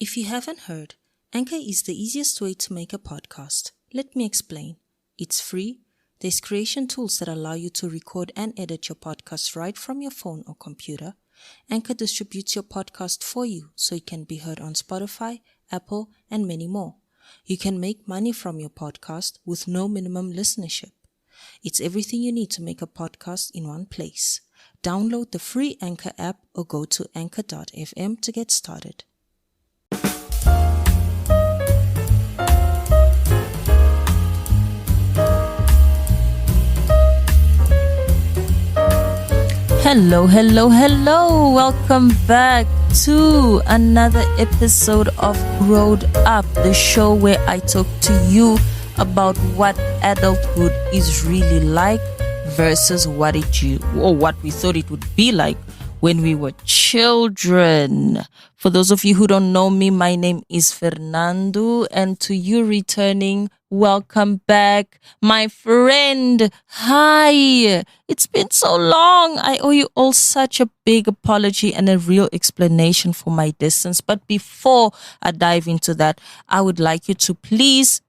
If you haven't heard, Anchor is the easiest way to make a podcast. Let me explain. It's free. There's creation tools that allow you to record and edit your podcast right from your phone or computer. Anchor distributes your podcast for you so it can be heard on Spotify, Apple, and many more. You can make money from your podcast with no minimum listenership. It's everything you need to make a podcast in one place. Download the free Anchor app or go to anchor.fm to get started. Hello. Welcome back to another episode of Growed Up, the show where I talk to you about what adulthood is really like versus what we thought it would be like when we were children. For those of you who don't know me, my name is Fernannd'O, and to you returning, welcome back, my friend. Hi. It's been so long. I owe you all such a big apology and a real explanation for my distance. But before I dive into that, I would like you to please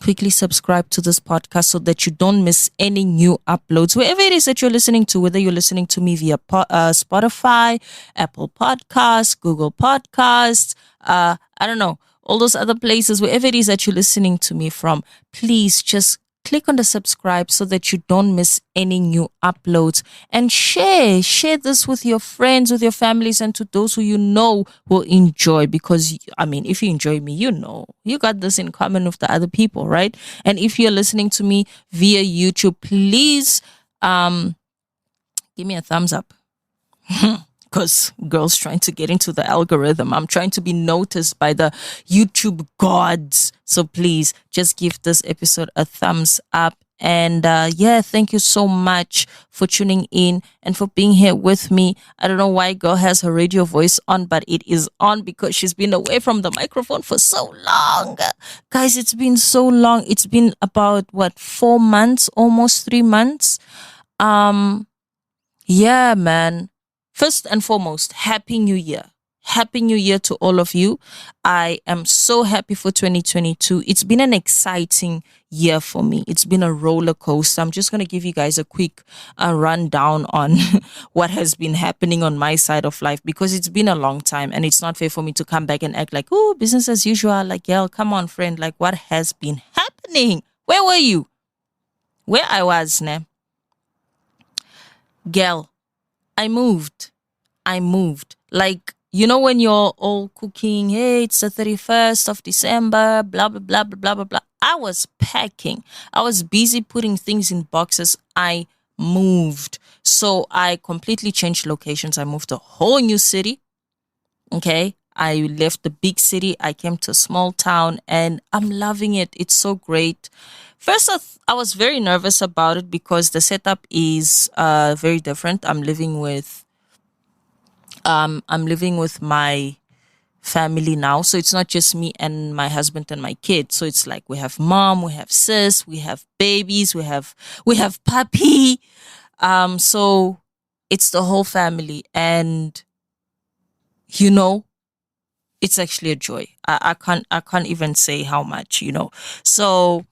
quickly subscribe to this podcast so that you don't miss any new uploads. Wherever it is that you're listening to, whether you're listening to me via Spotify, Apple Podcasts, Google Podcasts, I don't know, all those other places, wherever it is that you're listening to me from, please just click on the subscribe so that you don't miss any new uploads, and share this with your friends, with your families, and to those who you know will enjoy, because if you enjoy me, you got this in common with the other people, right? And if you're listening to me via YouTube, please give me a thumbs up. Because girls trying to get into the algorithm. I'm trying to be noticed by the YouTube gods. So please just give this episode a thumbs up. And thank you so much for tuning in and for being here with me. I don't know why girl has her radio voice on, but it is on because she's been away from the microphone for so long. Guys, it's been so long. It's been about 4 months, almost 3 months. Yeah, man. First and foremost, Happy New Year. Happy New Year to all of you. I am so happy for 2022. It's been an exciting year for me. It's been a roller coaster. I'm just going to give you guys a quick rundown on what has been happening on my side of life, because it's been a long time and it's not fair for me to come back and act like, oh, business as usual. Like, yeah, come on, friend. Like, what has been happening? Where were you? Where I was, ne? Girl, I moved. Like, when you're all cooking, hey, it's the 31st of December, blah, blah, blah, blah, blah, blah, blah. I was packing. I was busy putting things in boxes. I moved. So I completely changed locations. I moved to a whole new city. Okay. I left the big city. I came to a small town and I'm loving it. It's so great. First, I was very nervous about it because the setup is very different. I'm living with my family now. So it's not just me and my husband and my kids. So it's like we have mom, we have sis, we have babies, we have puppy. So it's the whole family. And it's actually a joy. I can't even say how much, So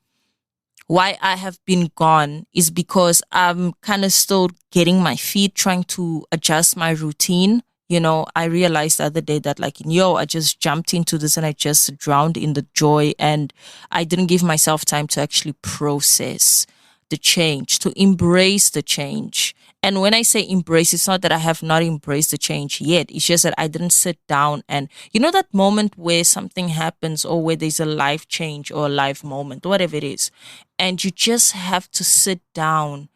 why I have been gone is because I'm kind of still getting my feet, trying to adjust my routine. I realized the other day that I just jumped into this and I just drowned in the joy, and I didn't give myself time to actually process the change, to embrace the change. And when I say embrace, it's not that I have not embraced the change yet. It's just that I didn't sit down and, that moment where something happens or where there's a life change or a life moment, whatever it is. And you just have to sit down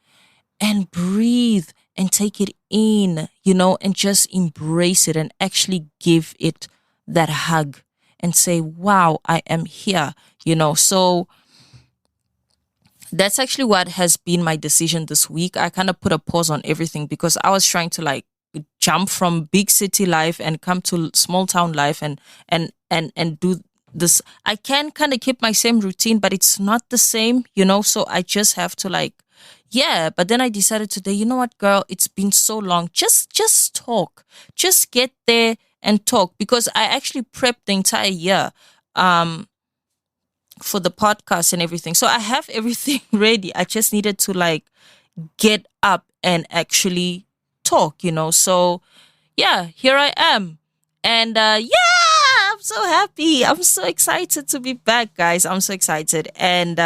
and breathe and take it in, and just embrace it and actually give it that hug and say, wow, I am here, So that's actually what has been my decision this week. I kind of put a pause on everything because I was trying to jump from big city life and come to small town life and do this. I can kind of keep my same routine, but it's not the same, so I just have to but then I decided today, you know what, girl, it's been so long. Just talk. Just get there and talk, because I actually prepped the entire year for the podcast and everything. So I have everything ready. I just needed to like get up and actually talk, So yeah, here I am. And yeah, I'm so happy. I'm so excited to be back, guys. I'm so excited. And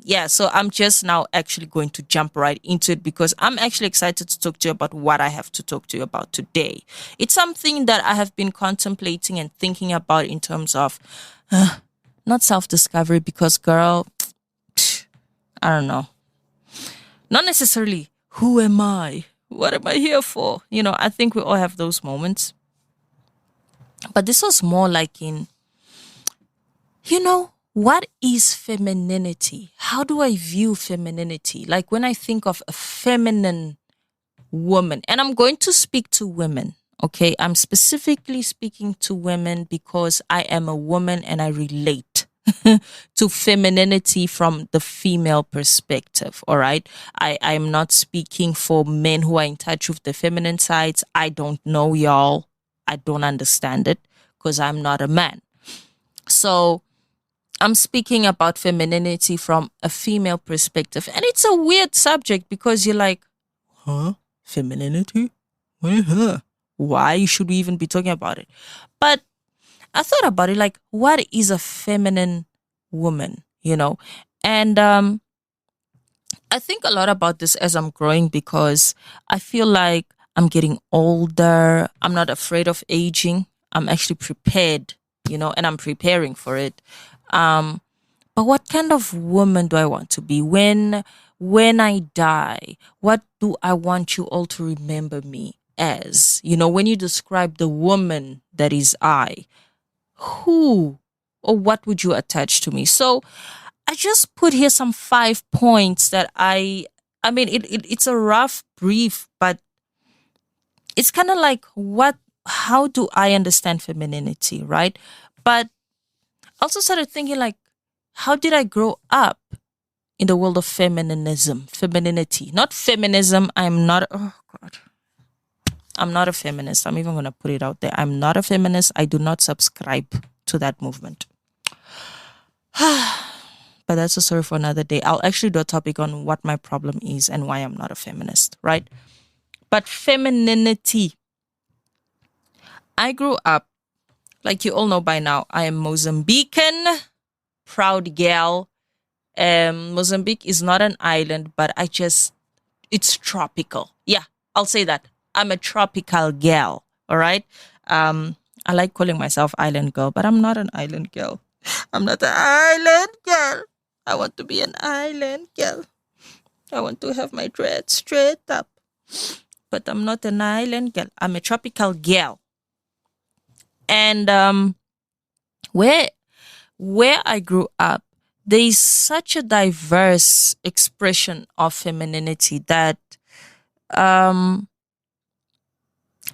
yeah, so I'm just now actually going to jump right into it, because I'm actually excited to talk to you about what I have to talk to you about today. It's something that I have been contemplating and thinking about in terms of not self-discovery, because girl, I don't know. Not necessarily who am I? What am I here for? I think we all have those moments. But this was more like in, what is femininity? How do I view femininity? Like when I think of a feminine woman, and I'm going to speak to women, okay? I'm specifically speaking to women because I am a woman and I relate to femininity from the female perspective, all right? I'm not speaking for men who are in touch with the feminine sides. I don't know, y'all. I don't understand it because I'm not a man. So I'm speaking about femininity from a female perspective. And it's a weird subject because you're like, huh? Femininity? Why should we even be talking about it? But I thought about it, like, what is a feminine woman, And I think a lot about this as I'm growing, because I feel like I'm getting older. I'm not afraid of aging. I'm actually prepared, and I'm preparing for it. But what kind of woman do I want to be when I die? What do I want you all to remember me as? When you describe the woman that is I, who or what would you attach to me? So I just put here some 5 points that I mean, it's a rough brief, but it's kind of like how do I understand femininity, right? But I also started thinking, like, how did I grow up in the world of femininity, not feminism. Oh God. I'm not a feminist. I'm even going to put it out there. I'm not a feminist. I do not subscribe to that movement. But that's a story for another day. I'll actually do a topic on what my problem is and why I'm not a feminist, right? But femininity. I grew up, like you all know by now, I am Mozambican, proud gal. Mozambique is not an island, but it's tropical. Yeah, I'll say that. I'm a tropical gal, all right? I like calling myself island girl, but I'm not an island girl. I'm not an island girl. I want to be an island girl. I want to have my dreads straight up. But I'm not an island girl. I'm a tropical girl. And where I grew up, there is such a diverse expression of femininity that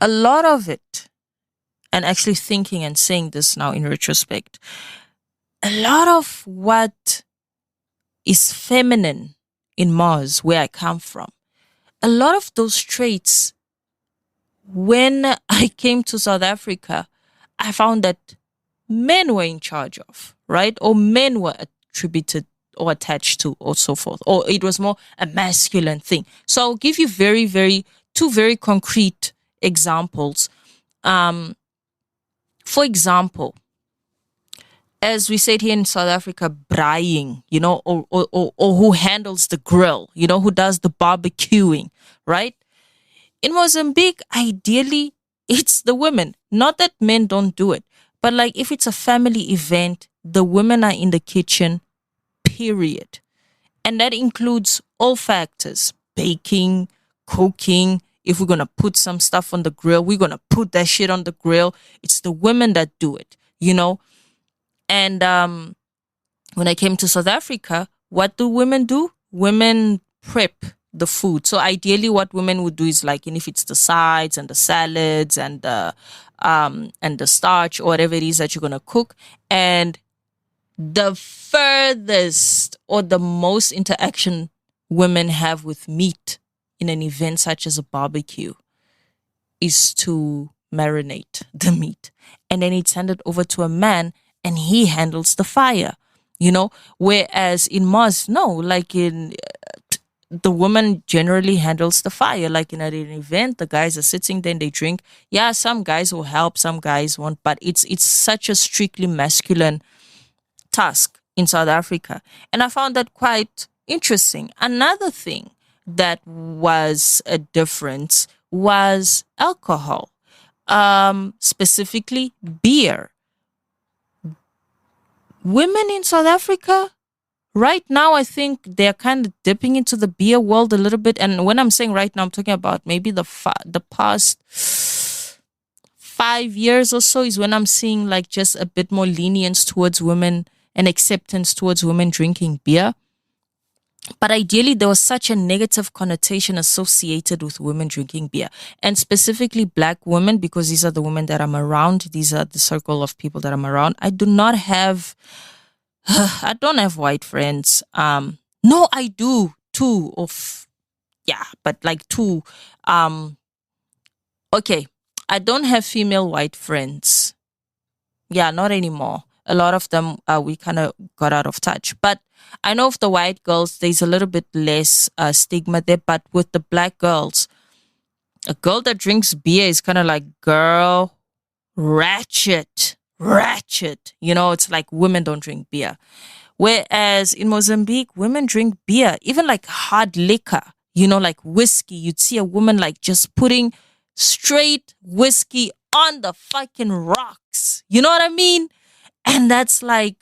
a lot of it, and actually thinking and saying this now in retrospect, a lot of what is feminine in Mars, where I come from, a lot of those traits, when I came to South Africa, I found that men were in charge of, right? Or men were attributed or attached to, or so forth. Or it was more a masculine thing. So I'll give you two very concrete examples. For example, as we said here in South Africa, braaiing, or who handles the grill, who does the barbecuing, right? In Mozambique, ideally, it's the women. Not that men don't do it, but like if it's a family event, the women are in the kitchen, period. And that includes all factors: baking, cooking. If we're going to put some stuff on the grill, we're going to put that shit on the grill. It's the women that do it, And when I came to South Africa, what do women do? Women prep the food. So ideally what women would do is, like, if it's the sides and the salads and the starch or whatever it is that you're going to cook. And the furthest or the most interaction women have with meat in an event such as a barbecue is to marinate the meat, and then it's handed over to a man, and he handles the fire. Whereas in Moz, no, like in the woman generally handles the fire. Like in an event, the guys are sitting there and they drink. Yeah, some guys will help, some guys won't, but it's such a strictly masculine task in South Africa. And I found that quite interesting. Another thing that was a difference was alcohol, specifically beer. Women in South Africa right now, I think they're kind of dipping into the beer world a little bit. And when I'm saying right now, I'm talking about maybe the past 5 years or so is when I'm seeing like just a bit more lenience towards women and acceptance towards women drinking beer. But ideally, there was such a negative connotation associated with women drinking beer, and specifically black women, because these are the women that I'm around. These are the circle of people that I'm around. I do not have, I don't have white friends. No, I do two of, yeah, but like two. Okay, I don't have female white friends. Yeah, not anymore. A lot of them, we kind of got out of touch. But I know of the white girls, there's a little bit less stigma there. But with the black girls, a girl that drinks beer is kind of like, girl, ratchet, ratchet. It's like women don't drink beer. Whereas in Mozambique, women drink beer, even like hard liquor, like whiskey. You'd see a woman like just putting straight whiskey on the fucking rocks. You know what I mean? And that's like,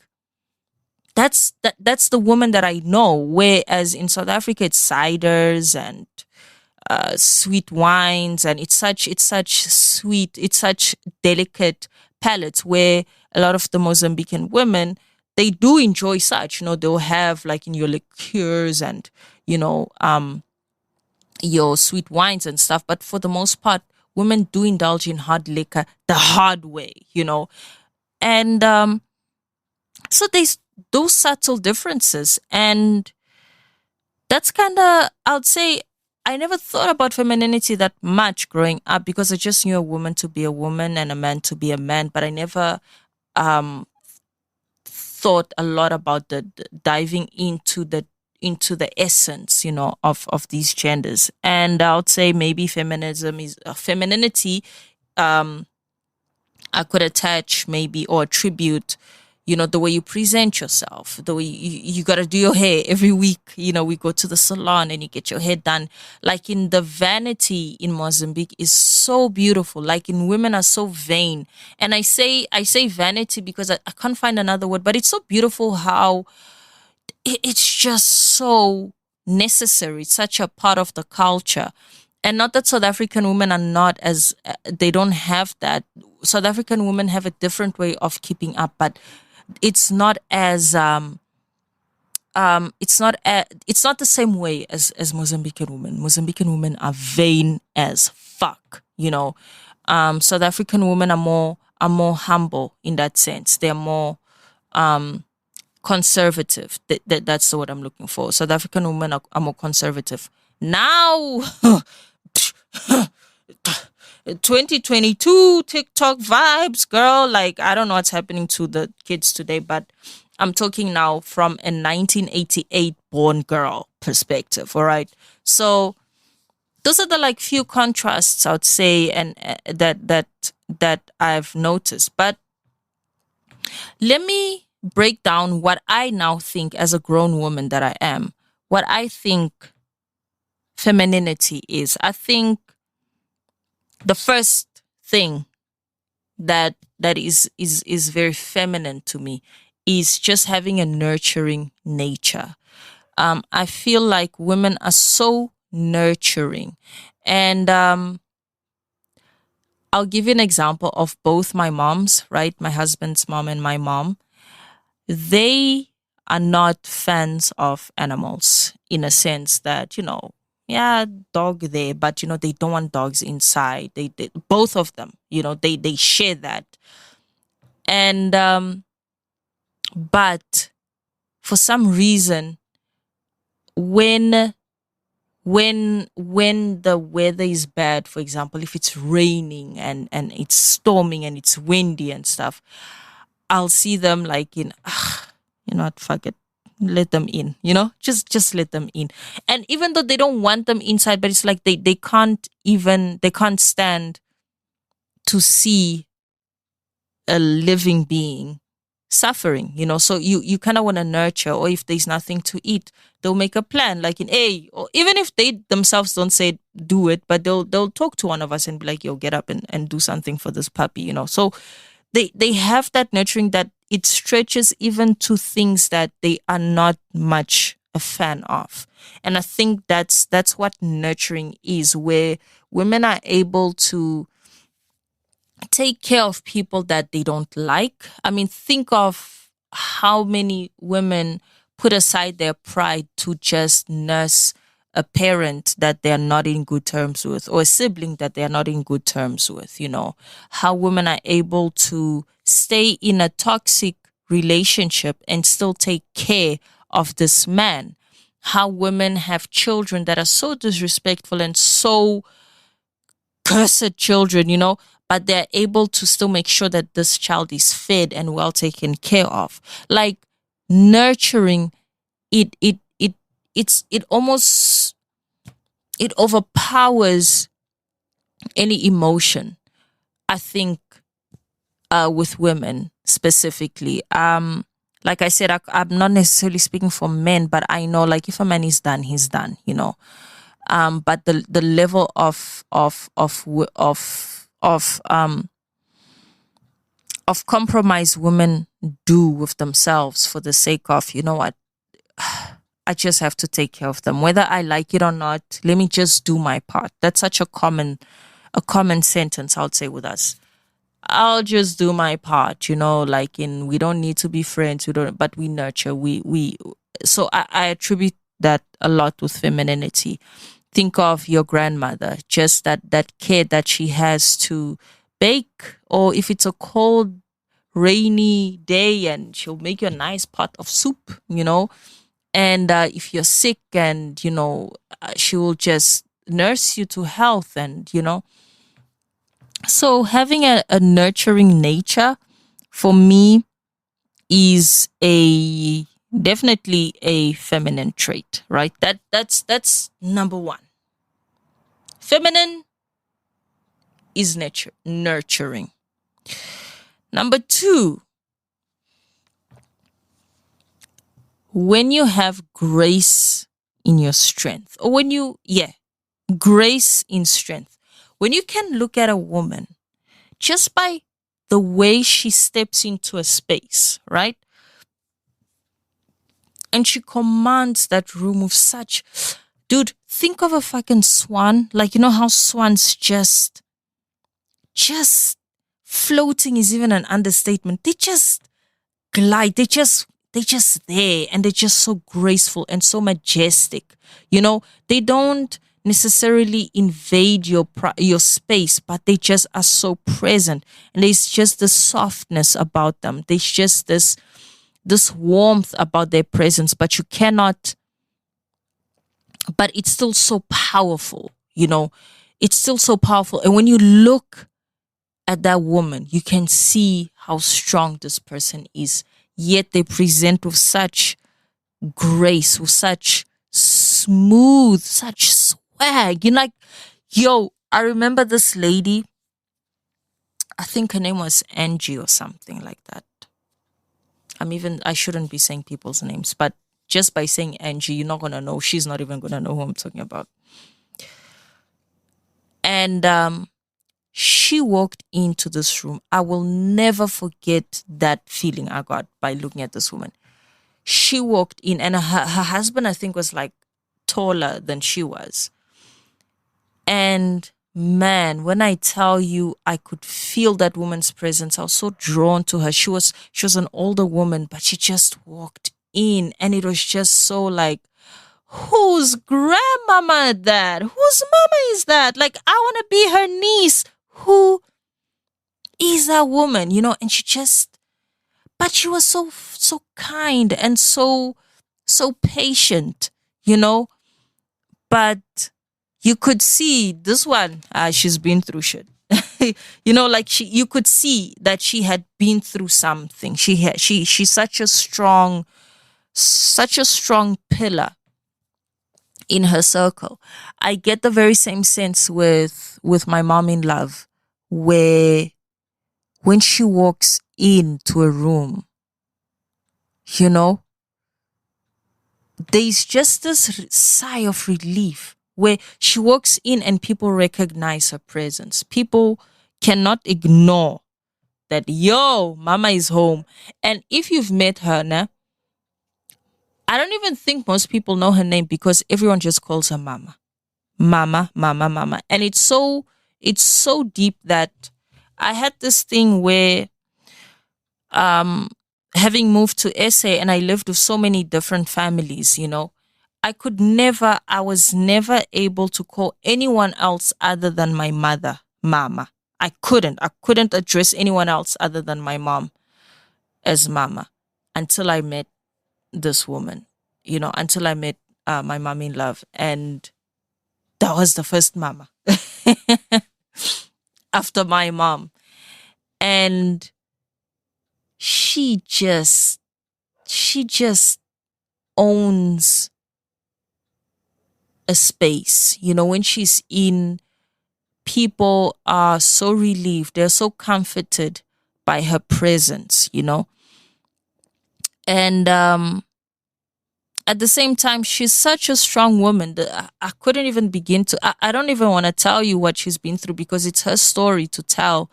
that's the woman that I know. Whereas in South Africa, it's ciders and sweet wines, and it's such sweet, it's such delicate palates, where a lot of the Mozambican women, they do enjoy such. They'll have like in your liqueurs and your sweet wines and stuff. But for the most part, women do indulge in hard liquor the hard way. And so there's those subtle differences, and that's kind of, I would say, I never thought about femininity that much growing up, because I just knew a woman to be a woman and a man to be a man. But I never thought a lot about the diving into the essence, of these genders. And I would say maybe feminism is femininity. I could attach maybe or attribute, the way you present yourself, the way you got to do your hair every week. We go to the salon and you get your hair done. Like in the vanity in Mozambique is so beautiful. Like in women are so vain. And I say vanity because I can't find another word, but it's so beautiful how it's just so necessary. It's such a part of the culture. And not that South African women are not as, they don't have that. South African women have a different way of keeping up, but it's not as it's not the same way as Mozambican women. Mozambican women are vain as fuck. South African women are more humble in that sense. They're more conservative. That's the word I'm looking for. South African women are more conservative. Now 2022 TikTok vibes, girl. Like, I don't know what's happening to the kids today, but I'm talking now from a 1988 born girl perspective. All right. So those are the like few contrasts I would say, and that I've noticed. But let me break down what I now think as a grown woman that I am, what I think femininity is. I think the first thing that is very feminine to me is just having a nurturing nature. I feel like women are so nurturing, and I'll give you an example of both my moms, right? My husband's mom and my mom. They are not fans of animals in a sense that, yeah, dog there, but they don't want dogs inside. They both of them, they share that. And but for some reason, when when the weather is bad, for example, if it's raining and it's storming and it's windy and stuff, I'll see them like in, you know what, fuck it, let them in, just let them in. And even though they don't want them inside, but it's like they can't stand to see a living being suffering, so you kind of want to nurture. Or if there's nothing to eat, they'll make a plan, like in a, or even if they themselves don't say do it, but they'll talk to one of us and be like, yo, get up and do something for this puppy, so they have that nurturing that it stretches even to things that they are not much a fan of. And I think that's what nurturing is, where women are able to take care of people that they don't like. I mean, think of how many women put aside their pride to just nurse a parent that they're not in good terms with, or a sibling that they're not in good terms with. How women are able to stay in a toxic relationship and still take care of this man. How women have children that are so disrespectful and so cursed children, but they're able to still make sure that this child is fed and well taken care of. Like, nurturing, it almost, it overpowers any emotion, I think, with women specifically. Like I said, I'm not necessarily speaking for men, but I know, like, if a man is done, he's done, but the level of compromise women do with themselves for the sake of, you know what, I just have to take care of them, whether I like it or not. Let me just do my part. That's such a common sentence, I would say, with us. I'll just do my part, like, in, we don't need to be friends, but we nurture, so I attribute that a lot with femininity. Think of your grandmother, just that care that she has to bake, or if it's a cold, rainy day, and she'll make you a nice pot of soup, and if you're sick, and she will just nurse you to health, and so having a nurturing nature, for me, is a definitely a feminine trait, right? That's number one. Feminine is nurturing. Number two, when you have grace in your strength, or grace in strength, when you can look at a woman just by the way she steps into a space, right? And she commands that room with such, dude, think of a fucking swan. Like, how swans just floating is even an understatement. They just glide. They just there, and they're just so graceful and so majestic. They don't necessarily invade your space, but they just are so present, and there's just this softness about them. There's just this warmth about their presence, but it's still so powerful. It's still so powerful, and when you look at that woman, you can see how strong this person is, yet they present with such grace, with such smooth, such swag. Like, yo, I remember this lady, I think her name was Angie or something like that. I shouldn't be saying people's names, but just by saying Angie, you're not going to know. She's not even going to know who I'm talking about. And she walked into this room. I will never forget that feeling I got by looking at this woman. She walked in, and her husband, I think, was like taller than she was. And man, when I tell you, I could feel that woman's presence. I was so drawn to her. She was an older woman, but she just walked in, and it was just so like, whose grandmama that? Whose mama is that? Like, I want to be her niece. Who is that woman? And but she was so kind and so patient, But you could see this one, she's been through shit. Like you could see that she had been through something. She's such a strong pillar in her circle. I get the very same sense with my mom in love, where when she walks into a room, you know, there's just this sigh of relief where she walks in and people recognize her presence. People cannot ignore that, yo, mama is home. And if you've met her, nah, I don't even think most people know her name because everyone just calls her mama. Mama, mama, mama. And it's so deep that I had this thing where having moved to SA and I lived with so many different families, I was never able to call anyone else other than my mother, mama. I couldn't address anyone else other than my mom as mama until I met this woman, until I met my mom in love. And that was the first mama after my mom. And she just owns a space. When she's in, people are so relieved, they're so comforted by her presence. And at the same time, she's such a strong woman that I couldn't even begin to, I don't even want to tell you what she's been through because it's her story to tell.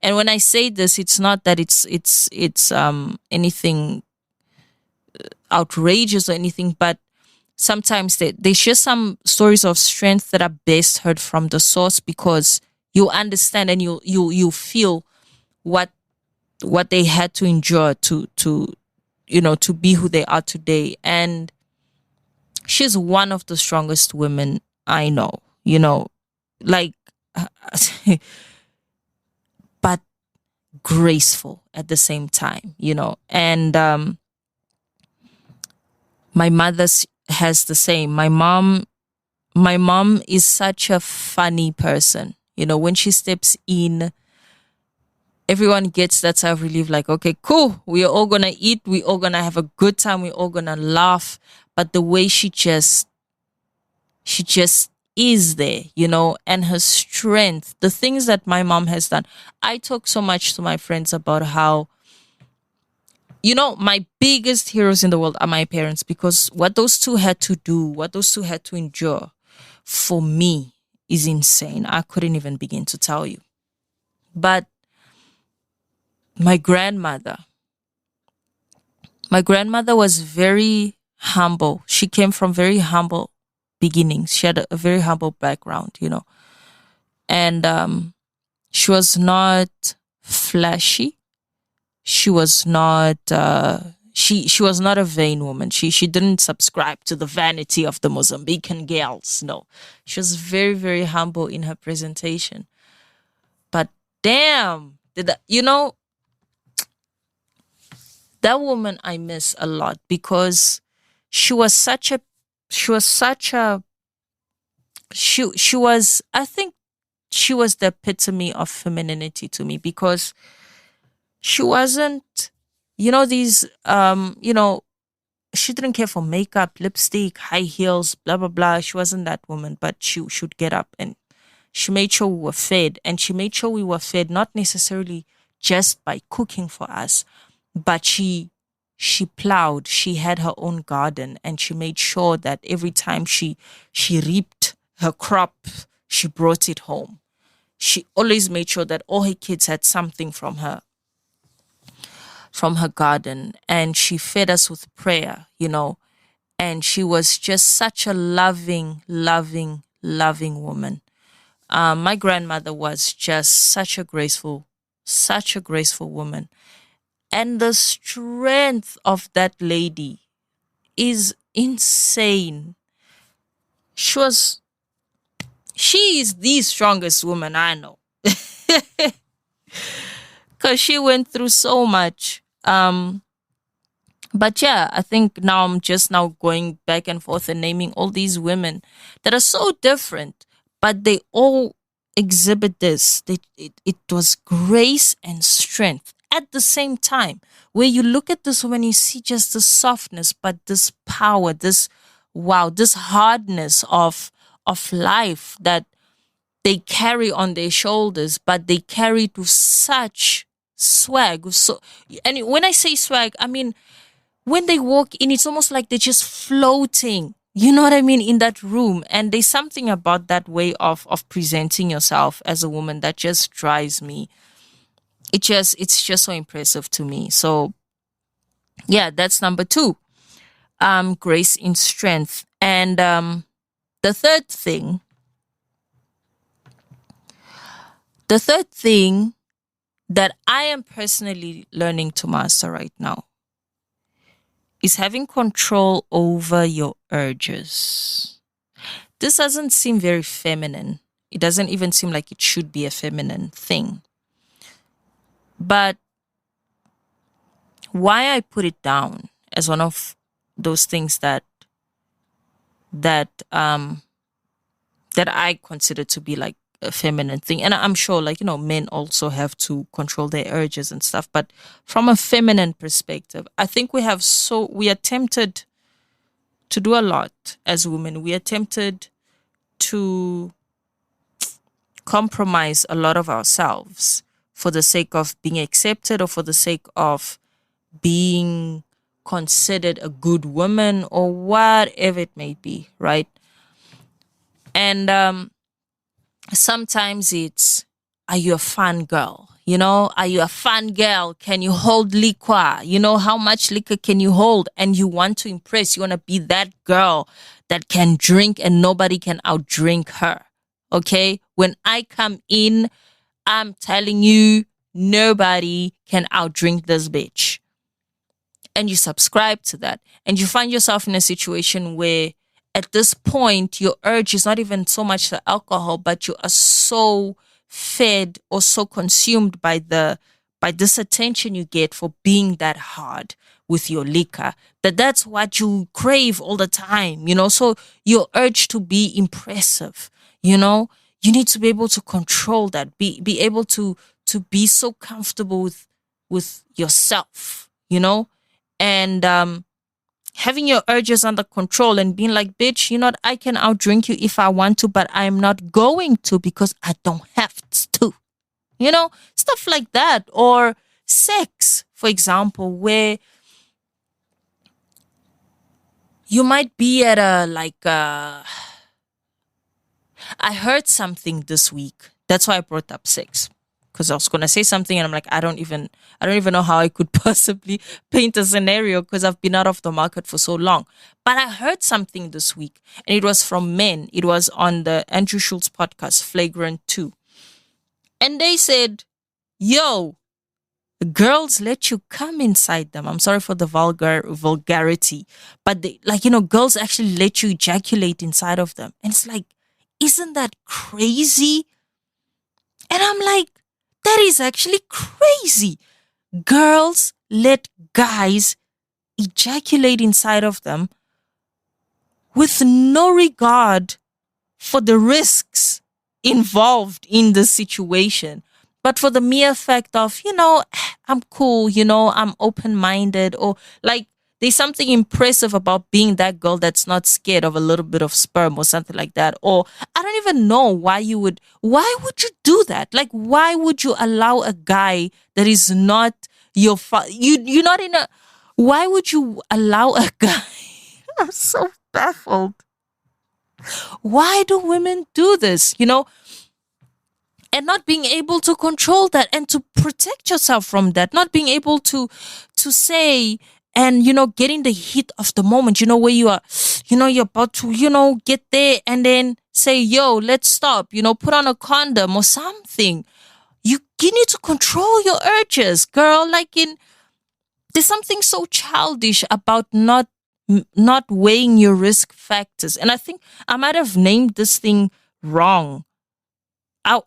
And when I say this, it's not that it's anything outrageous or anything, but sometimes they share some stories of strength that are best heard from the source, because you understand and you feel what they had to endure to be who they are today. And she's one of the strongest women I know, like but graceful at the same time, and my mother's has the same. My mom is such a funny person. When she steps in, everyone gets that type of relief, like, okay, cool, we are all gonna eat, we all gonna have a good time, we all gonna laugh. But the way she just is there, and her strength, the things that my mom has done. I talk so much to my friends about how, my biggest heroes in the world are my parents, because what those two had to do, what those two had to endure for me is insane. I couldn't even begin to tell you. But my grandmother was very humble. She came from very humble beginnings. She had a very humble background, and she was not flashy. She was not she was not a vain woman. She didn't subscribe to the vanity of the Mozambican girls. No. She was very, very humble in her presentation. But damn, that woman I miss a lot, because she was such a I think she was the epitome of femininity to me, because she wasn't, these, she didn't care for makeup, lipstick, high heels, blah, blah, blah. She wasn't that woman, but she should get up, and she made sure we were fed. And she made sure we were fed not necessarily just by cooking for us, but she plowed. She had her own garden, and she made sure that every time she reaped her crop, she brought it home. She always made sure that all her kids had something from her garden, and she fed us with prayer, and she was just such a loving, loving, loving woman. My grandmother was just such a graceful woman. And the strength of that lady is insane. She is the strongest woman I know. Because she went through so much. But yeah, I think now I'm just now going back and forth and naming all these women that are so different, but they all exhibit this. It was grace and strength at the same time. Where you look at this woman, you see just the softness, but this power, this wow, this hardness of life that they carry on their shoulders, but they carry it with such swag. So, and when I say swag, I mean when they walk in, it's almost like they're just floating. You know what I mean? In that room. And there's something about that way of presenting yourself as a woman that just drives me. It's just so impressive to me. So yeah, that's number two. Grace in strength. And the third thing, the third thing that I am personally learning to master right now is having control over your urges. This doesn't seem very feminine. It doesn't even seem like it should be a feminine thing. But why I put it down as one of those things that um that I consider to be like a feminine thing. And I'm sure like, men also have to control their urges and stuff. But from a feminine perspective, I think we are tempted to do a lot as women. We are tempted to compromise a lot of ourselves for the sake of being accepted or for the sake of being considered a good woman or whatever it may be, right? And sometimes it's, are you a fun girl? Are you a fun girl? Can you hold liquor? How much liquor can you hold? And you want to impress. You want to be that girl that can drink and nobody can outdrink her. Okay? When I come in, I'm telling you, nobody can outdrink this bitch. And you subscribe to that. And you find yourself in a situation where at this point, your urge is not even so much the alcohol, but you are so fed or so consumed by this attention you get for being that hard with your liquor that's what you crave all the time. So your urge to be impressive, you need to be able to control that, be able to be so comfortable with yourself, and having your urges under control and being like, bitch, I can outdrink you if I want to, but I'm not going to because I don't have to. Stuff like that. Or sex, for example, where you might be at I heard something this week. That's why I brought up sex. Because I was gonna say something and I'm like, I don't even know how I could possibly paint a scenario because I've been out of the market for so long. But I heard something this week and it was from men. It was on the Andrew Schulz podcast, Flagrant 2. And they said, yo, girls let you come inside them. I'm sorry for the vulgarity, but girls actually let you ejaculate inside of them. And it's like, isn't that crazy? And I'm like, that is actually crazy. Girls let guys ejaculate inside of them with no regard for the risks involved in the situation, but for the mere fact of, I'm cool, I'm open-minded, or like there's something impressive about being that girl that's not scared of a little bit of sperm or something like that. Or I don't even know why would you do that? Like, why would you allow a guy that is not your you're not in a, why would you allow a guy? I'm so baffled. Why do women do this? And not being able to control that and to protect yourself from that, not being able to say, and getting the heat of the moment, where you are, you're about to, get there and then say, yo, let's stop, put on a condom or something. You need to control your urges, girl. There's something so childish about not weighing your risk factors. And I think I might have named this thing wrong. I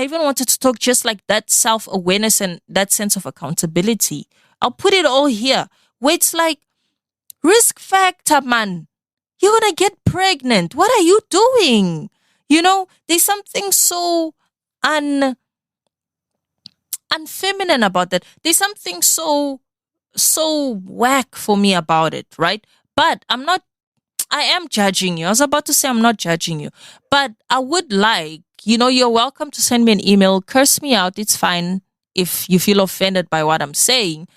even wanted to talk just like that self-awareness and that sense of accountability. I'll put it all here. where it's like, risk factor, man. You're gonna get pregnant. What are you doing? There's something so unfeminine about that. There's something so whack for me about it, right? But I am judging you. I was about to say I'm not judging you. But I would like, you're welcome to send me an email, curse me out. It's fine if you feel offended by what I'm saying.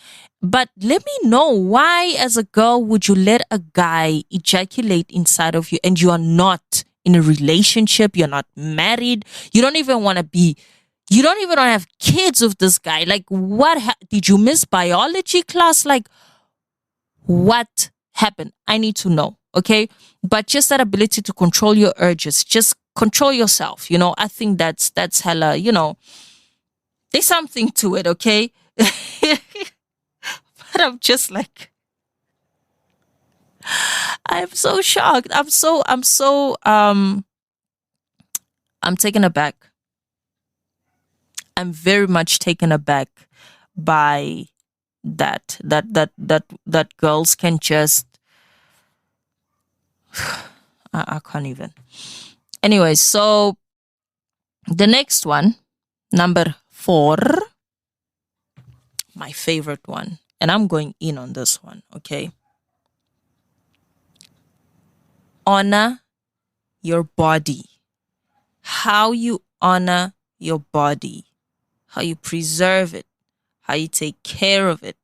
But let me know, why as a girl would you let a guy ejaculate inside of you and you are not in a relationship, you're not married, you don't even want to have kids with this guy. Like, what did you miss biology class? Like, what happened? I need to know, okay? But just that ability to control your urges, just control yourself, I think that's hella, there's something to it, okay? But I'm just like, I'm so shocked. I'm taken aback. I'm very much taken aback by that girls can just I can't even. Anyway, so the next one, number 4, my favorite one, and I'm going in on this one, okay? Honor your body. How you honor your body, how you preserve it, how you take care of it,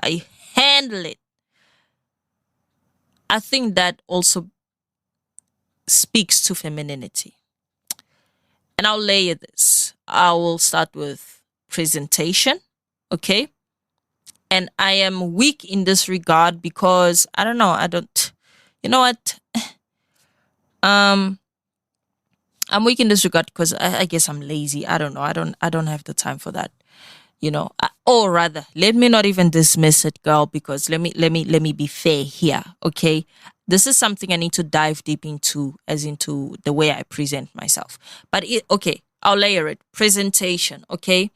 how you handle it. I think that also speaks to femininity. And I'll layer this. I will start with presentation, okay? And I am weak in this regard because you know what? I'm weak in this regard because I guess I'm lazy. I don't know. I don't have the time for that. Or rather, let me not even dismiss it, girl, because let me be fair here, okay? This is something I need to dive deep into, as into the way I present myself. But okay, I'll layer it. Presentation, okay?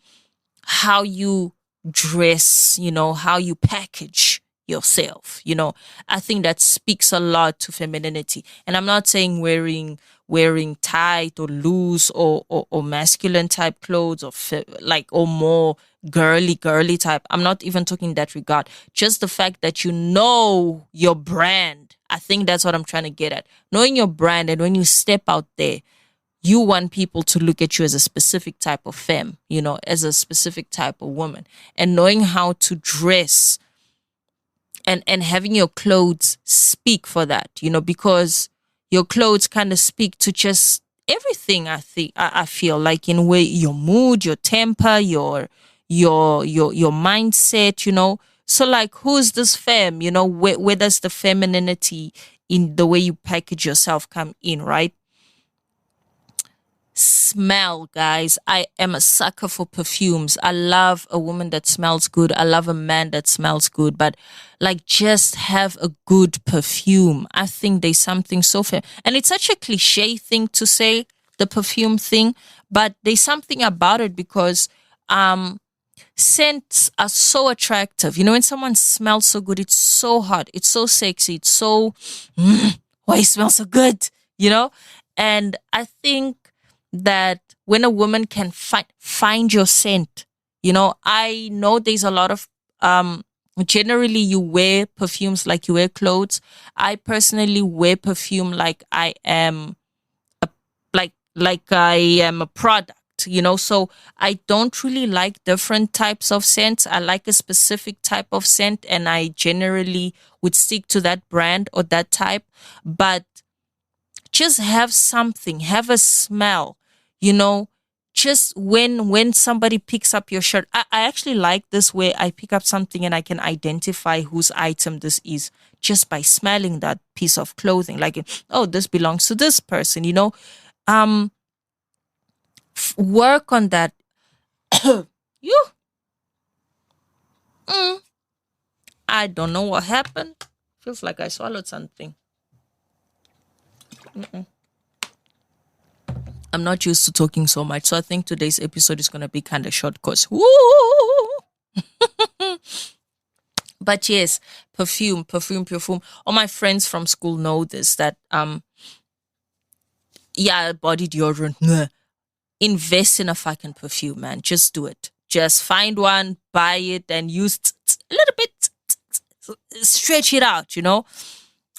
How you dress, how you package yourself, I think that speaks a lot to femininity. And I'm not saying wearing tight or loose or masculine type clothes or more girly type. I'm not even talking that regard. Just the fact that you know your brand. I think that's what I'm trying to get at. Knowing your brand, and when you step out there, you want people to look at you as a specific type of femme, as a specific type of woman. And knowing how to dress and having your clothes speak for that, because your clothes kind of speak to just everything. I feel like, in way, your mood, your temper, your mindset, So like, who's this femme? Where does the femininity in the way you package yourself come in, right? Smell, guys. I am a sucker for perfumes. I love a woman that smells good. I love a man that smells good. But like, just have a good perfume. I think there's something so fair. And it's such a cliche thing to say, the perfume thing, but there's something about it because scents are so attractive. When someone smells so good, it's so hot, it's so sexy, it's so why you smell so good, And I think that when a woman can find your scent, I know there's a lot of generally you wear perfumes like you wear clothes. I personally wear perfume like I am I am a product, so I don't really like different types of scents. I like a specific type of scent, and I generally would stick to that brand or that type. But just have something, have a smell, just when somebody picks up your shirt. I actually like this, where I pick up something and I can identify whose item this is just by smelling that piece of clothing. Like, oh, this belongs to this person, work on that. You I don't know what happened. Feels like I swallowed something. I'm not used to talking so much, so I think today's episode is going to be kind of short because But yes, perfume. All my friends from school know this, that yeah, body deodorant. Meh. Invest in a fucking perfume, man. Just do it. Just find one, buy it, and use a little bit, stretch it out, you know?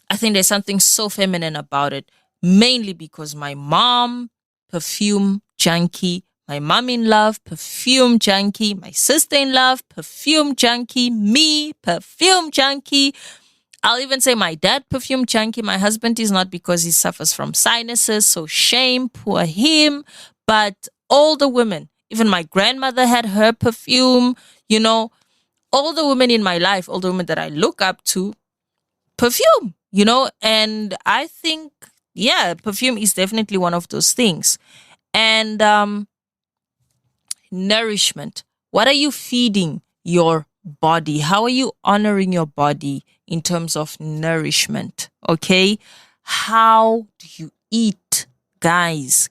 I think there's something so feminine about it, mainly because my mom, perfume junkie, my mom in love, perfume junkie, my sister in love, perfume junkie, me, perfume junkie. I'll even say my dad, perfume junkie. My husband is not, because he suffers from sinuses, so shame, poor him. But all the women, even my grandmother had her perfume, you know, all the women in my life, all the women that I look up to, perfume, you know, and I think, yeah, perfume is definitely one of those things. And nourishment. What are you feeding your body? How are you honoring your body in terms of nourishment? Okay. How do you eat? Guys,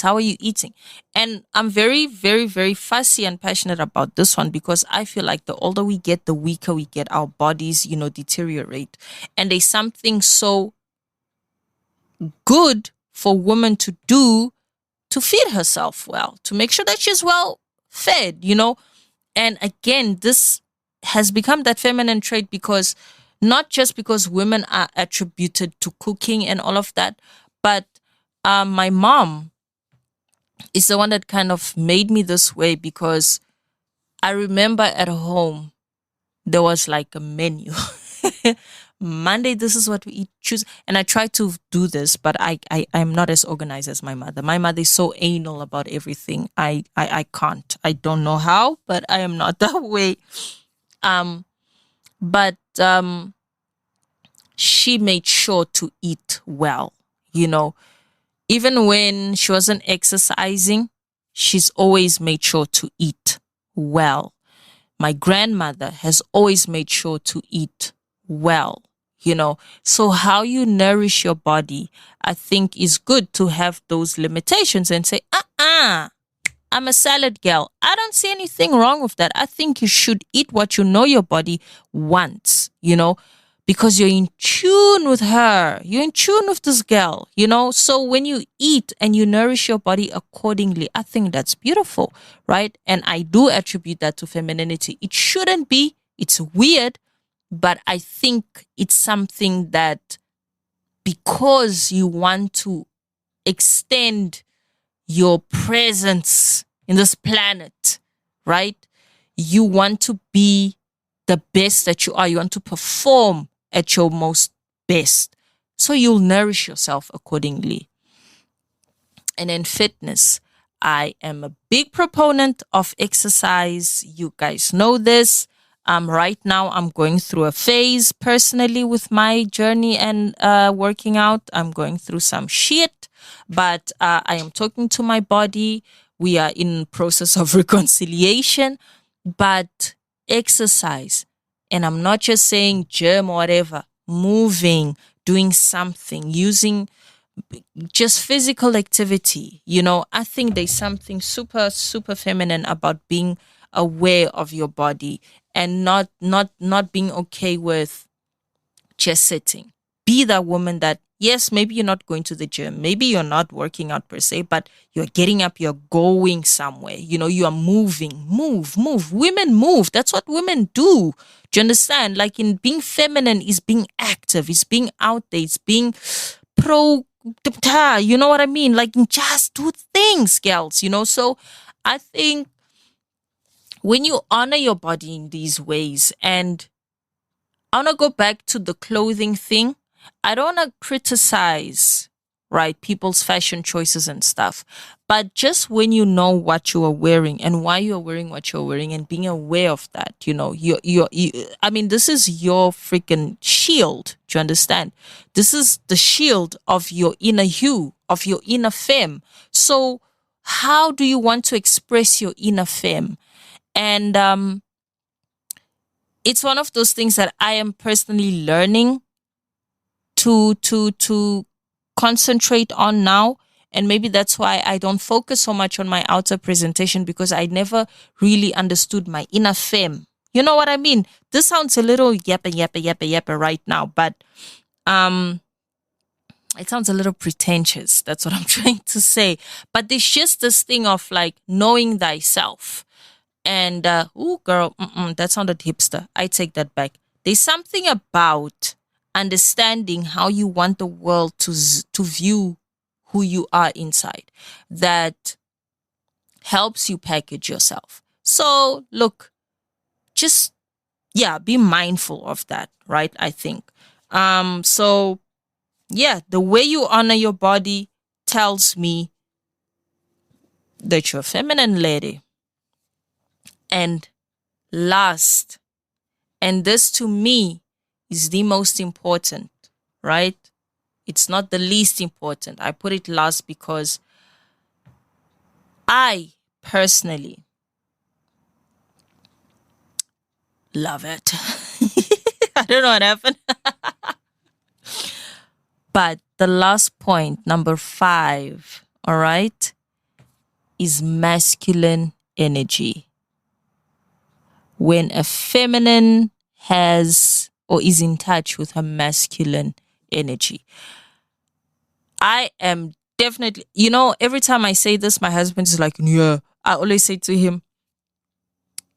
how are you eating? And I'm very, very, very fussy and passionate about this one, because I feel like the older we get, the weaker we get. Our bodies, you know, deteriorate. And there's something so good for women to do to feed herself well, to make sure that she's well fed, you know. And again, this has become that feminine trait, because not just because women are attributed to cooking and all of that, but my mom is the one that kind of made me this way, because I remember at home there was like a menu. Monday, this is what we eat. Choose, and I try to do this, but I'm not as organized as my mother. My mother is so anal about everything. I can't. I don't know how, but I am not that way. But she made sure to eat well. You know, even when she wasn't exercising, she's always made sure to eat well. My grandmother has always made sure to eat well, you know. So how you nourish your body, I think, is good to have those limitations and say, I'm a salad girl. I don't see anything wrong with that. I think you should eat what you know your body wants, you know, because you're in tune with her. You're in tune with this girl, you know. So when you eat and you nourish your body accordingly, I think that's beautiful, right? And I do attribute that to femininity. It shouldn't be. It's weird, but I think it's something that, because you want to extend your presence in this planet, right? You want to be the best that you are. You want to perform at your most best. So you'll nourish yourself accordingly. And in fitness, I am a big proponent of exercise. You guys know this. Right now, I'm going through a phase personally with my journey and working out. I'm going through some shit, but I am talking to my body. We are in process of reconciliation, but exercise, and I'm not just saying gym or whatever, moving, doing something, using just physical activity. You know, I think there's something super, super feminine about being aware of your body and not being okay with just sitting. Be that woman that, yes, maybe you're not going to the gym, maybe you're not working out per se, but you're getting up, you're going somewhere. You know, you are moving. Move. Women move. That's what women do. Do you understand? Like, in being feminine is being active, is being out there, it's being pro, you know what I mean? Like, just do things, girls, you know? So I think when you honor your body in these ways, and I want to go back to the clothing thing. I don't want to criticize, right, people's fashion choices and stuff. But just when you know what you are wearing and why you are wearing what you're wearing, and being aware of that, you know, I mean, this is your freaking shield. Do you understand? This is the shield of your inner you, of your inner femme. So how do you want to express your inner femme? And it's one of those things that I am personally learning to concentrate on now. And maybe that's why I don't focus so much on my outer presentation, because I never really understood my inner femme, You know what I mean? This sounds a little yappa right now, but um it sounds a little pretentious. That's what I'm trying to say. But there's just this thing of like knowing thyself. And ooh, girl, that sounded hipster. I take that back. There's something about understanding how you want the world to view who you are inside that helps you package yourself. So look, just be mindful of that, right? I think. So yeah, the way you honor your body tells me that you're a feminine lady. And last, and this to me is the most important, right? It's not the least important. I put it last because I personally love it. I don't know what happened. But the last point, number 5, all right, is masculine energy. When a feminine has or is in touch with her masculine energy, I am definitely, every time I say this, my husband is like, yeah. I always say to him,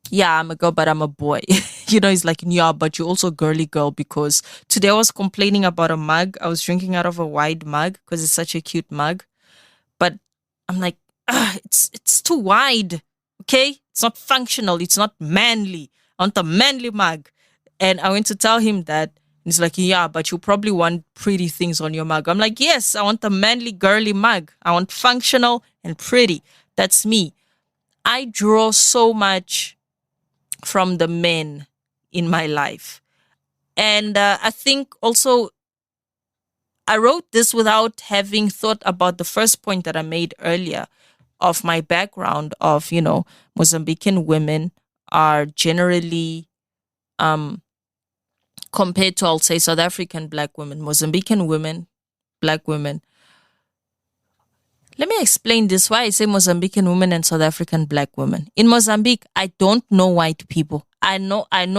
yeah, I'm a girl, but I'm a boy. He's like, yeah, but you're also a girly girl, because today I was complaining about a mug. I was drinking out of a wide mug because it's such a cute mug. But I'm like, it's too wide. Okay? It's not functional. It's not manly. I want a manly mug. And I went to tell him that. And he's like, yeah, but you probably want pretty things on your mug. I'm like, yes, I want a manly, girly mug. I want functional and pretty. That's me. I draw so much from the men in my life. And I think also I wrote this without having thought about the first point that I made earlier of my background of, Mozambican women are generally, compared to, I'll say, South African black women, Mozambican women, black women. Let me explain this, why I say Mozambican women and South African black women. In Mozambique, I don't know white people. I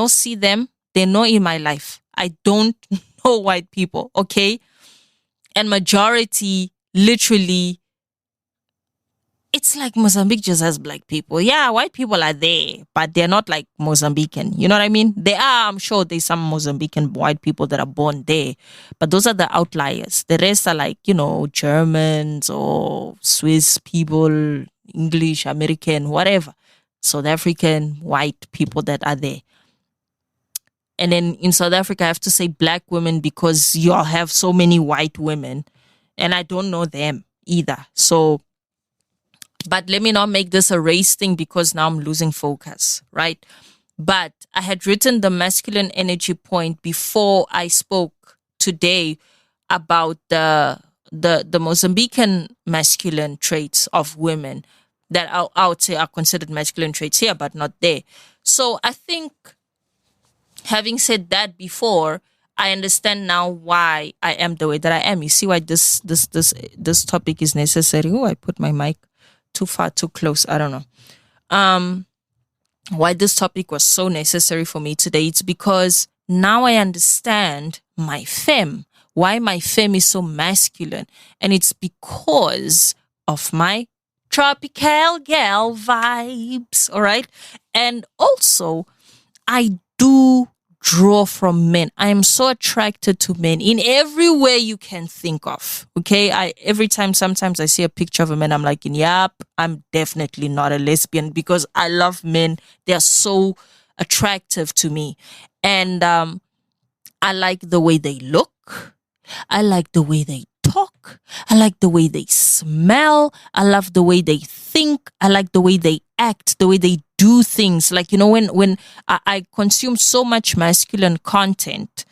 see them. They know in my life. I don't know white people, okay? And majority, literally, it's like Mozambique just has black people. Yeah, white people are there, but they're not like Mozambican. You know what I mean? They are, I'm sure there's some Mozambican white people that are born there, but those are the outliers. The rest are like, Germans or Swiss people, English, American, whatever. South African white people that are there. And then in South Africa, I have to say black women because y'all have so many white women and I don't know them either. So, but let me not make this a race thing because now I'm losing focus, right? But I had written the masculine energy point before I spoke today about the Mozambican masculine traits of women that I would say are considered masculine traits here, but not there. So I think, having said that before, I understand now why I am the way that I am. You see why this topic is necessary. Oh, I put my mic too far, too close. I don't know. Why this topic was so necessary for me today. It's because now I understand my femme. Why my femme is so masculine. And it's because of my tropical gal vibes. All right. And also, I do draw from men. I am so attracted to men in every way you can think of. Okay. Sometimes I see a picture of a man, I'm like, yep, I'm definitely not a lesbian because I love men. They're so attractive to me. And I like the way they look. I like the way they talk. I like the way they smell. I love the way they think. I like the way they act, the way they do things. Like, when I consume so much masculine content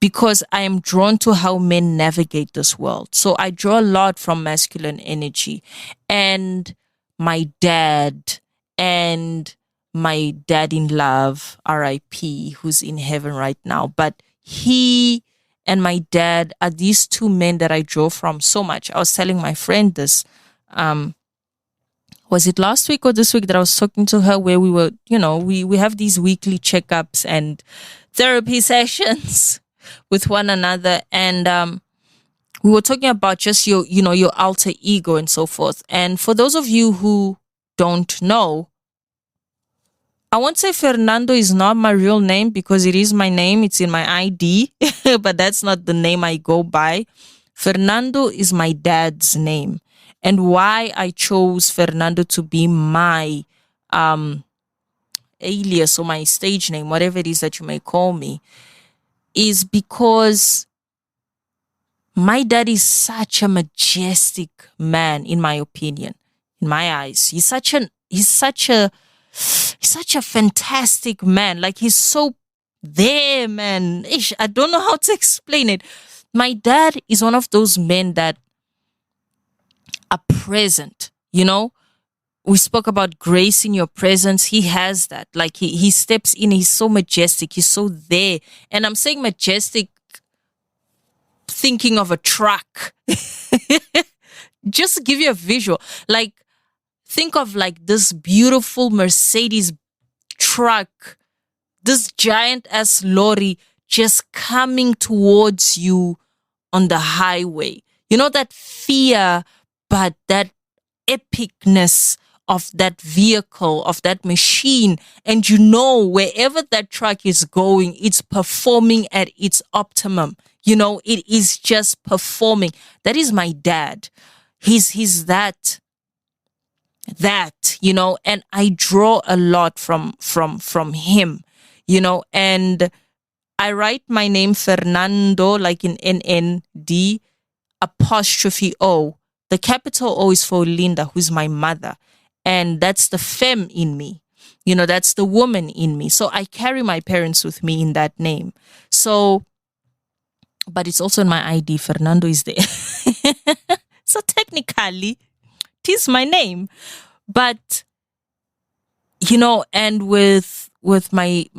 because I am drawn to how men navigate this world. So I draw a lot from masculine energy. And my dad and my dad in love, R.I.P., who's in heaven right now. But he and my dad are these two men that I draw from so much. I was telling my friend this. was it last week or this week that I was talking to her, where we were, we have these weekly checkups and therapy sessions with one another. And we were talking about just your alter ego and so forth. And for those of you who don't know, I won't say Fernannd'O is not my real name, because it is my name. It's in my ID, but that's not the name I go by. Fernannd'O is my dad's name. And why I chose Fernannd'O to be my alias or my stage name, whatever it is that you may call me, is because my dad is such a majestic man, in my opinion, in my eyes. He's such a fantastic man. Like, he's so there, man. Ish, I don't know how to explain it. My dad is one of those men that are present, We spoke about grace in your presence. He has that. Like, he steps in. He's so majestic. He's so there. And I'm saying majestic, thinking of a truck. Just to give you a visual. Like, think of like this beautiful Mercedes truck, this giant ass lorry just coming towards you on the highway. You know that fear, but that epicness of that vehicle, of that machine. And wherever that truck is going, it's performing at its optimum. It is just performing. That is my dad. He's that, and I draw a lot from him, and I write my name Fernannd'O, like in NND apostrophe O. The capital O is for Linda, who's my mother. And that's the femme in me. That's the woman in me. So I carry my parents with me in that name. So, but it's also in my ID. Fernannd'O is there. So technically, it is my name. But, and with my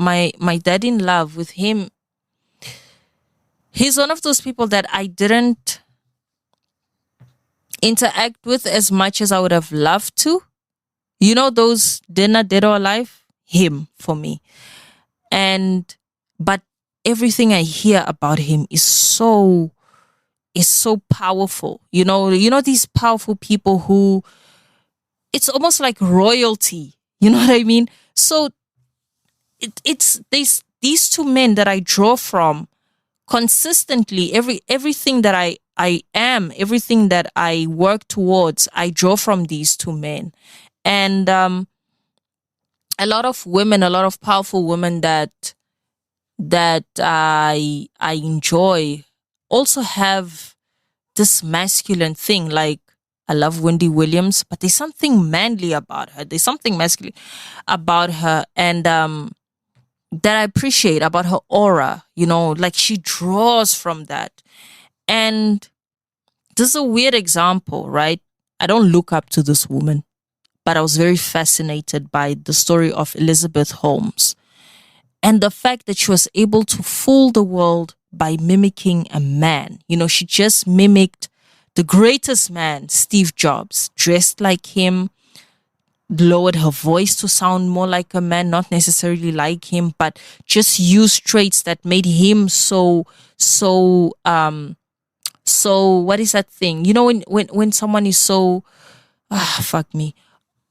dad in love, with him, he's one of those people that I didn't interact with as much as I would have loved to. Those dinner, dead or alive? Him, for me. But everything I hear about him is so powerful. These powerful people who, it's almost like royalty. You know what I mean? So it's these two men that I draw from consistently. Everything that I am, everything that I work towards, I draw from these two men. And a lot of women, a lot of powerful women that I enjoy also have this masculine thing. Like, I love Wendy Williams, but there's something manly about her. There's something masculine about her, and that I appreciate about her aura. Like, she draws from that. And this is a weird example, right? I don't look up to this woman, but I was very fascinated by the story of Elizabeth Holmes and the fact that she was able to fool the world by mimicking a man. She just mimicked the greatest man, Steve Jobs, dressed like him, lowered her voice to sound more like a man, not necessarily like him, but just used traits that made him so what is that thing? When someone is so, fuck me.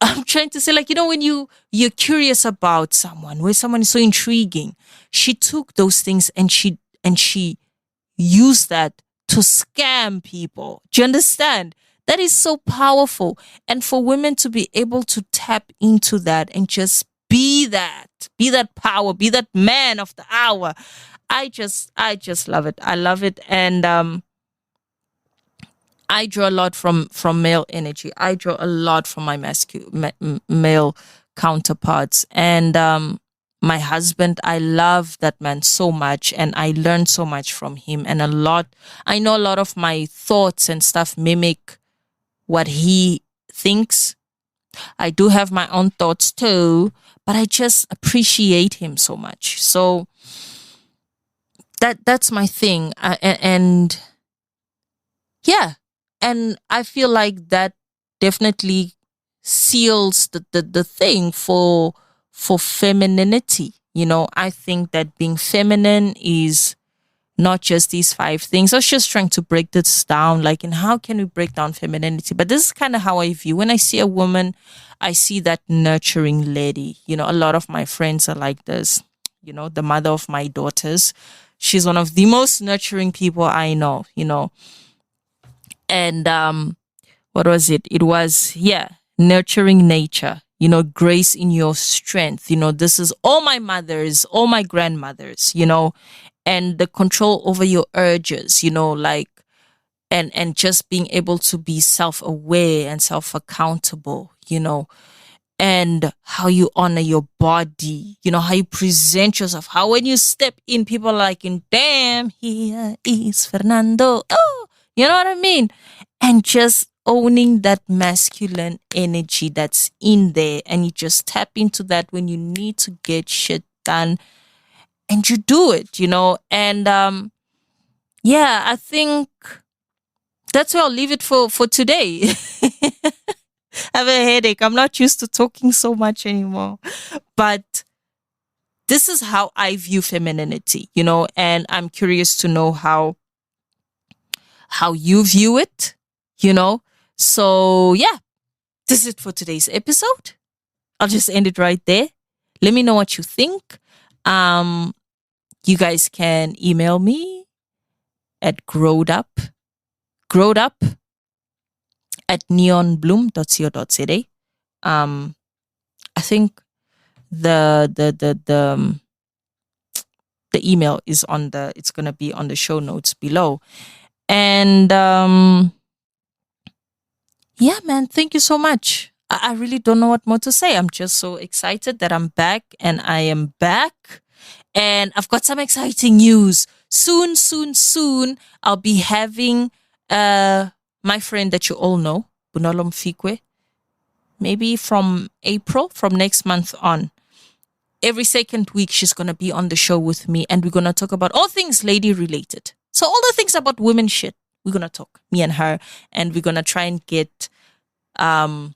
I'm trying to say, like, when you're curious about someone, where someone is so intriguing. She took those things and she used that to scam people. Do you understand? That is so powerful. And for women to be able to tap into that and just be that power, be that man of the hour. I just love it. I love it. And I draw a lot from male energy. I draw a lot from my male counterparts. And my husband, I love that man so much, and I learned so much from him. And I know a lot of my thoughts and stuff mimic what he thinks. I do have my own thoughts too, but I just appreciate him so much. So that's my thing. And yeah. And I feel like that definitely seals the thing for femininity. I think that being feminine is not just these 5 things. I was just trying to break this down, like, and how can we break down femininity? But this is kind of how I view. When I see a woman, I see that nurturing lady. A lot of my friends are like this. The mother of my daughters, she's one of the most nurturing people I know, And what was it? It was, nurturing nature, grace in your strength. This is all my mothers, all my grandmothers, and the control over your urges, like, and just being able to be self-aware and self-accountable, and how you honor your body, how you present yourself, how when you step in, people are like, damn, here is Fernannd'O. Oh, you know what I mean? And just owning that masculine energy that's in there, and you just tap into that when you need to get shit done, and you do it, and I think that's where I'll leave it for today. I have a headache. I'm not used to talking so much anymore. But this is how I view femininity, and I'm curious to know how you view it, So, this is it for today's episode. I'll just end it right there. Let me know what you think. You guys can email me at growedup at neonbloom.co.za. I think the email is it's going to be on the show notes below. And man, thank you so much. I really don't know what more to say. I'm just so excited that I'm back, and I am back. And I've got some exciting news. Soon, I'll be having my friend that you all know, Bonolo Mfikwe, maybe from April, from next month on. Every second week, she's going to be on the show with me, and we're going to talk about all things lady related. So all the things about women shit, we're going to talk, me and her, and we're going to try and get, we're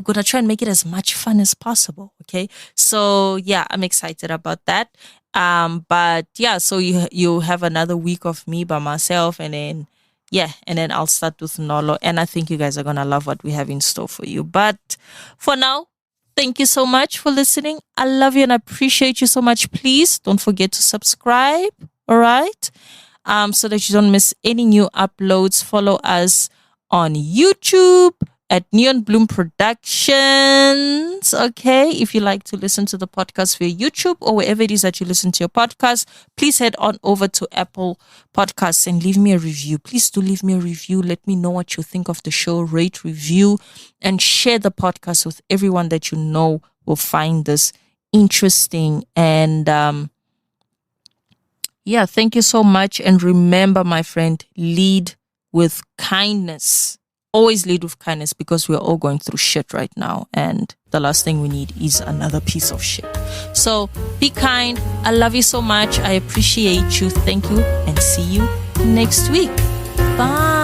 going to try and make it as much fun as possible. Okay. So I'm excited about that. But so you have another week of me by myself, and then, and then I'll start with Nolo. And I think you guys are going to love what we have in store for you. But for now, thank you so much for listening. I love you and I appreciate you so much. Please don't forget to subscribe. All right. So that you don't miss any new uploads. Follow us on YouTube at Neon Bloom Productions. Okay. If you like to listen to the podcast via YouTube or wherever it is that you listen to your podcast, please head on over to Apple Podcasts and leave me a review. Please do leave me a review. Let me know what you think of the show. Rate, review, and share the podcast with everyone that you know will find this interesting. And thank you so much. And remember, my friend, lead with kindness. Always lead with kindness, because we're all going through shit right now. And the last thing we need is another piece of shit. So be kind. I love you so much. I appreciate you. Thank you. And see you next week. Bye.